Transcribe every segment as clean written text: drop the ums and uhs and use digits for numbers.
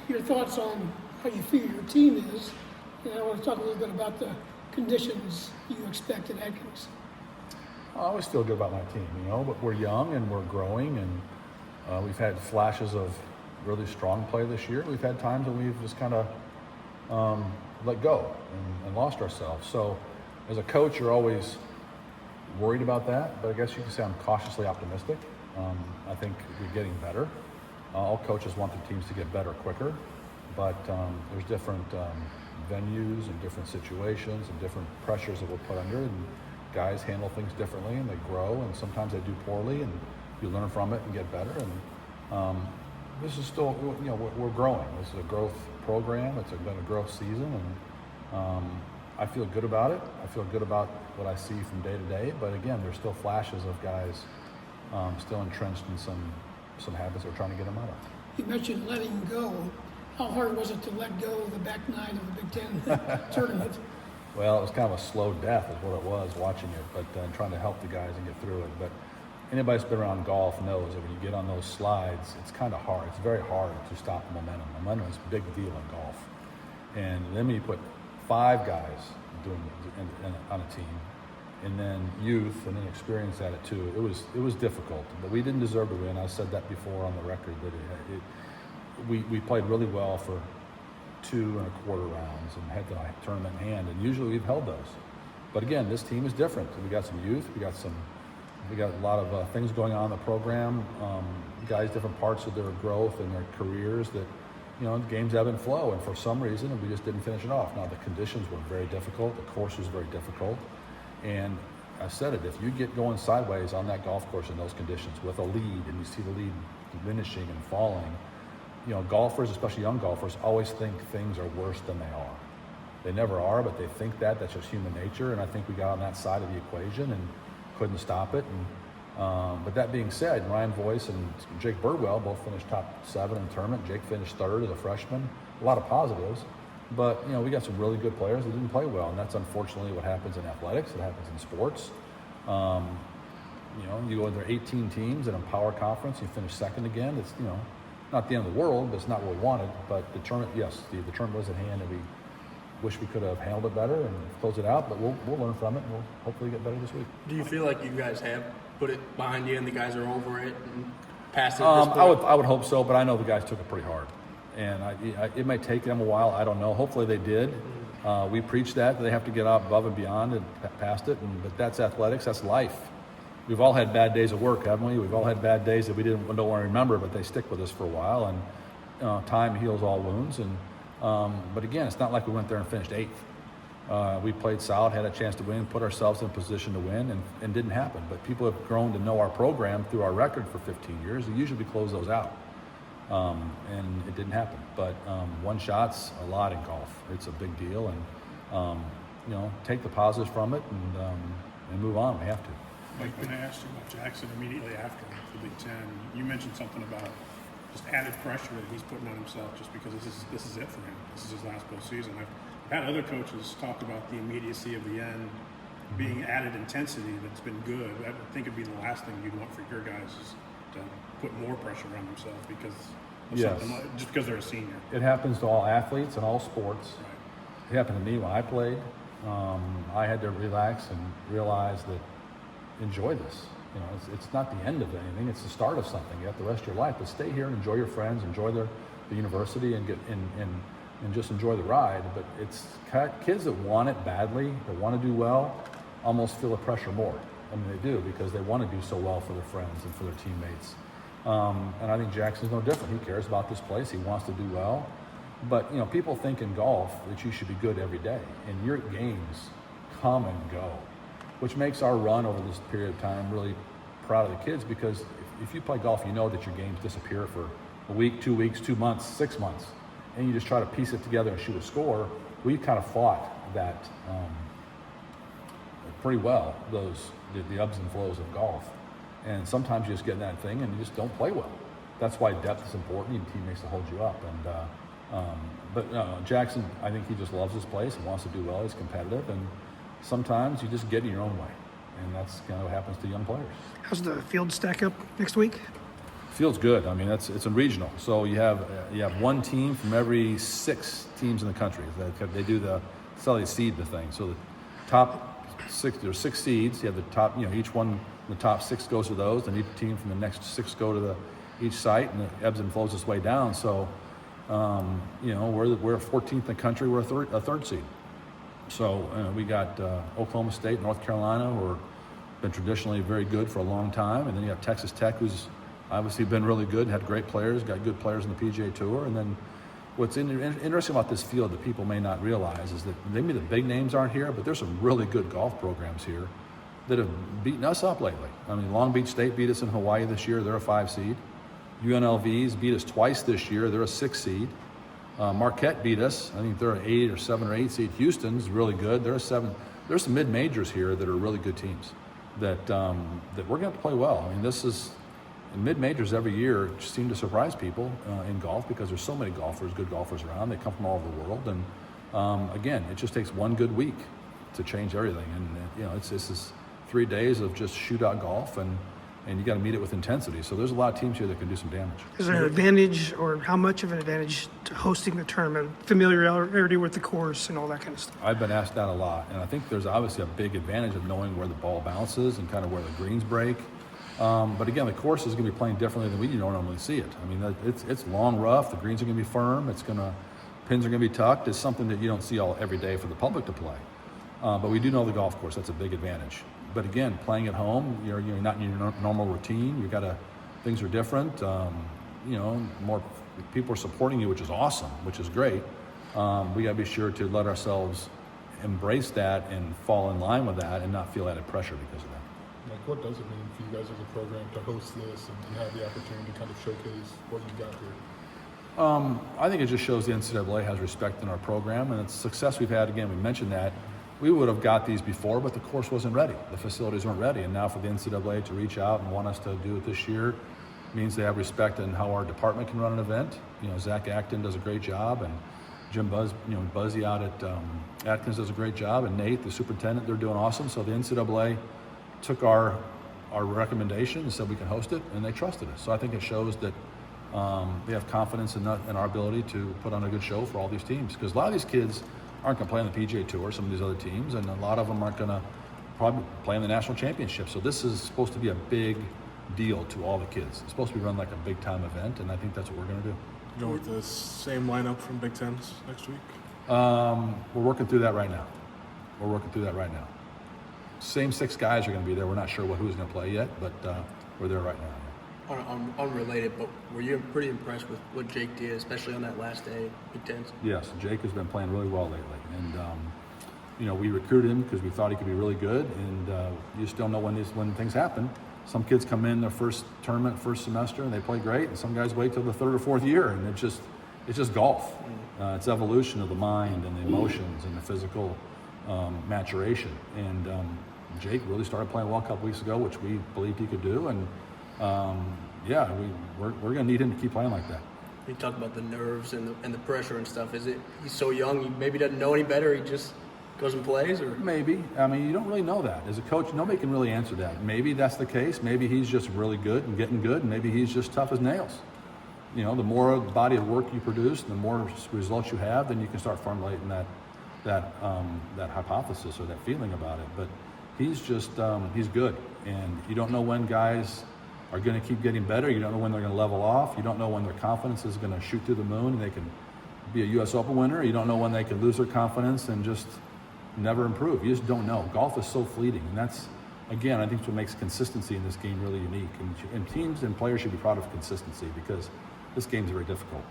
your thoughts on how you feel your team is, and I want to talk a little bit about the conditions you expect at Atkins. I always feel good about my team, but we're young and we're growing, and we've had flashes of really strong play this year. We've had times when we've just kind of let go and lost ourselves. So as a coach, you're always worried about that, but I guess you can say I'm cautiously optimistic. I think we're getting better. All coaches want their teams to get better quicker, but there's different venues and different situations and different pressures that we're put under, and guys handle things differently and they grow, and sometimes they do poorly, and you learn from it and get better. And this is still, we're growing. This is a growth program. It's been a growth season, and I feel good about it. I feel good about what I see from day to day, but again, there's still flashes of guys still entrenched in some habits we're trying to get them out of. You mentioned letting go. How hard was it to let go of the back nine of the Big Ten tournament? Well, it was kind of a slow death is what it was, watching it, but trying to help the guys and get through it. But anybody that's been around golf knows that when you get on those slides, it's kind of hard. It's very hard to stop the momentum. Momentum is a big deal in golf. And then when you put 5 guys doing it on a team, and then youth, and then experience at it too, it was difficult. But we didn't deserve to win. I said that before on the record, that we played really well for 2 1/4 rounds and had the tournament in hand, and usually we've held those. But again, this team is different. We got some youth, we got a lot of things going on in the program, guys, different parts of their growth and their careers that, games ebb and flow, and for some reason we just didn't finish it off. Now the conditions were very difficult, the course was very difficult, and I said it, if you get going sideways on that golf course in those conditions with a lead, and you see the lead diminishing and falling, golfers, especially young golfers, always think things are worse than they are. They never are, but they think that's just human nature, and I think we got on that side of the equation and couldn't stop it. And but that being said, Ryan Voice and Jake Birdwell both finished top 7 in the tournament. Jake finished 3rd as a freshman. A lot of positives, but we got some really good players that didn't play well, and that's unfortunately what happens in athletics. It happens in sports. You go in there 18 teams in a power conference, you finish 2nd again. It's not the end of the world, but it's not what we wanted. But the tournament, yes, the tournament was at hand, and we wish we could have handled it better and closed it out. But we'll learn from it, and we'll hopefully get better this week. Do you feel like you guys have put it behind you and the guys are over it and past it at this point? I would hope so, but I know the guys took it pretty hard, and it may take them a while. I don't know. Hopefully they did. We preach that they have to get up above and beyond and past it, but that's athletics. That's life. We've all had bad days at work, haven't we? We've all had bad days that we don't want to remember, but they stick with us for a while, and time heals all wounds. And but again, it's not like we went there and finished 8th. We played solid, had a chance to win, put ourselves in position to win, and didn't happen. But people have grown to know our program through our record for 15 years. And usually we close those out, and it didn't happen. But 1 shot's a lot in golf. It's a big deal, and take the positives from it and move on. We have to. Mike, when I asked you about Jackson immediately after the Big Ten, you mentioned something about just added pressure that he's putting on himself just because this is it for him. This is his last postseason. I've had other coaches talk about the immediacy of the end being added intensity that's been good. I think it'd be the last thing you'd want for your guys is to put more pressure on themselves because of something just because they're a senior. It happens to all athletes and all sports. Right. It happened to me when I played. I had to relax and realize that enjoy this. It's not the end of anything. It's the start of something. You have the rest of your life, but stay here and enjoy your friends, enjoy the university, and and just enjoy the ride. But it's kids that want it badly, that want to do well, almost feel the pressure more. I mean, they do, because they want to do so well for their friends and for their teammates. And I think Jackson's no different. He cares about this place. He wants to do well. But people think in golf that you should be good every day, and your games come and go, which makes our run over this period of time really proud of the kids, because if you play golf, you know that your games disappear for a week, 2 weeks, 2 months, 6 months, and you just try to piece it together and shoot a score. We kind of fought that pretty well, the ebbs and flows of golf. And sometimes you just get in that thing and you just don't play well. That's why depth is important. Your teammates to hold you up. But Jackson, I think he just loves this place and wants to do well. He's competitive, and sometimes you just get in your own way, and that's kind of what happens to young players. How's the field stack up next week? Field's good. I mean, it's a regional, so you have one team from every 6 teams in the country. They do that's how they seed the thing. So the top 6, there's 6 seeds. You have the top, each one, the top 6 goes to those, and each team from the next 6 go to each site, and it ebbs and flows its way down. So, we're 14th in the country. We're a third seed. So we got Oklahoma State, North Carolina, who have been traditionally very good for a long time, and then you have Texas Tech, who's obviously been really good, had great players, got good players in the PGA Tour. And then what's interesting about this field that people may not realize is that maybe the big names aren't here, but there's some really good golf programs here that have beaten us up lately. I mean, Long Beach State beat us in Hawaii this year. They're a 5 seed. UNLV's beat us twice this year. They're a 6 seed. Marquette beat us. I think they're an 8 or 7 or 8 seed. Houston's really good. They're a 7. There's some mid-majors here that are really good teams that we're going to have to play well. I mean, this is mid-majors every year just seem to surprise people in golf because there's so many good golfers around. They come from all over the world, and again, it just takes one good week to change everything. And this is 3 days of just shootout golf, and you got to meet it with intensity. So there's a lot of teams here that can do some damage. Is there an advantage, or how much of an advantage, to hosting the tournament? Familiarity with the course and all that kind of stuff. I've been asked that a lot, and I think there's obviously a big advantage of knowing where the ball bounces and kind of where the greens break. But again, the course is going to be playing differently than we normally see it. I mean, it's long, rough. The greens are going to be firm. Pins are going to be tucked. It's something that you don't see every day for the public to play. But we do know the golf course. That's a big advantage. But again, playing at home, you're not in your normal routine. Things are different. More people are supporting you, which is awesome, which is great. We got to be sure to let ourselves embrace that and fall in line with that and not feel added pressure because of that. Like, what does it mean for you guys as a program to host this and have the opportunity to kind of showcase what you got here? I think it just shows the NCAA has respect in our program, and it's success we've had. Again, we mentioned that. We would have got these before, but the course wasn't ready. The facilities weren't ready. And now for the NCAA to reach out and want us to do it this year means they have respect in how our department can run an event. Zach Acton does a great job, and Jim Buzzy out at Atkins does a great job, and Nate, the superintendent, they're doing awesome. So the NCAA took our recommendation and said we can host it, and they trusted us. So I think it shows that they have confidence in our ability to put on a good show for all these teams. Because a lot of these kids aren't going to play on the PGA Tour, some of these other teams, and a lot of them aren't going to probably play in the national championship. So this is supposed to be a big deal to all the kids. It's supposed to be run like a big-time event, and I think that's what we're going to do. Go with the same lineup from Big Tens next week? We're working through that right now. Same 6 guys are going to be there. We're not sure who's going to play yet, but we're there right now. Unrelated, but were you pretty impressed with what Jake did, especially on that last day, Big Tens? Yes, Jake has been playing really well lately, and we recruited him because we thought he could be really good, and you just don't know when things happen. Some kids come in their first tournament, first semester, and they play great, and some guys wait till the 3rd or 4th year, and it's just golf. It's evolution of the mind and the emotions and the physical maturation. And Jake really started playing well a couple weeks ago, which we believed he could do, and we're going to need him to keep playing like that. You talk about the nerves and the pressure and stuff. Is it he's so young, he maybe doesn't know any better, he just goes and plays? Or maybe. I mean, you don't really know that. As a coach, nobody can really answer that. Maybe that's the case. Maybe he's just really good and getting good, and maybe he's just tough as nails. The more body of work you produce, the more results you have, then you can start formulating that hypothesis or that feeling about it. But he's just he's good, and you don't know when guys are going to keep getting better. You don't know when they're going to level off. You don't know when their confidence is going to shoot through the moon and they can be a U.S. Open winner. You don't know when they can lose their confidence and just never improve. You just don't know. Golf is so fleeting, and that's, again, I think what makes consistency in this game really unique. And teams and players should be proud of consistency because this game's very difficult.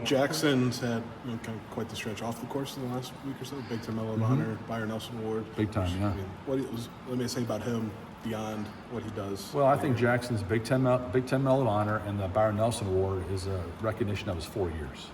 Jackson's had kind of quite the stretch off the course in the last week or so. Big Time Medal of Honor, Byron Nelson Award. Big time, yeah. What may I say about him beyond what he does? Well, I think Jackson's Big Ten Medal of Honor and the Byron Nelson Award is a recognition of his 4 years.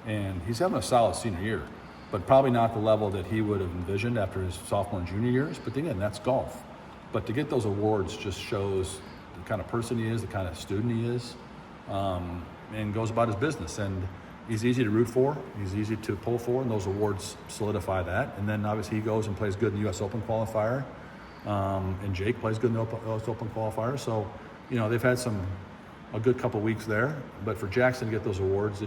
And he's having a solid senior year, but probably not the level that he would have envisioned after his sophomore and junior years. But again, that's golf. But to get those awards just shows the kind of person he is, the kind of student he is, and goes about his business. And he's easy to root for. He's easy to pull for, and those awards solidify that. And then obviously he goes and plays good in the U.S. Open qualifier, and Jake plays good in the U.S. Open qualifier. So, they've had some a good couple weeks there. But for Jackson to get those awards,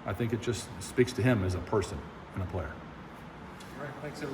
I think it just speaks to him as a person and a player. All right, thanks everybody.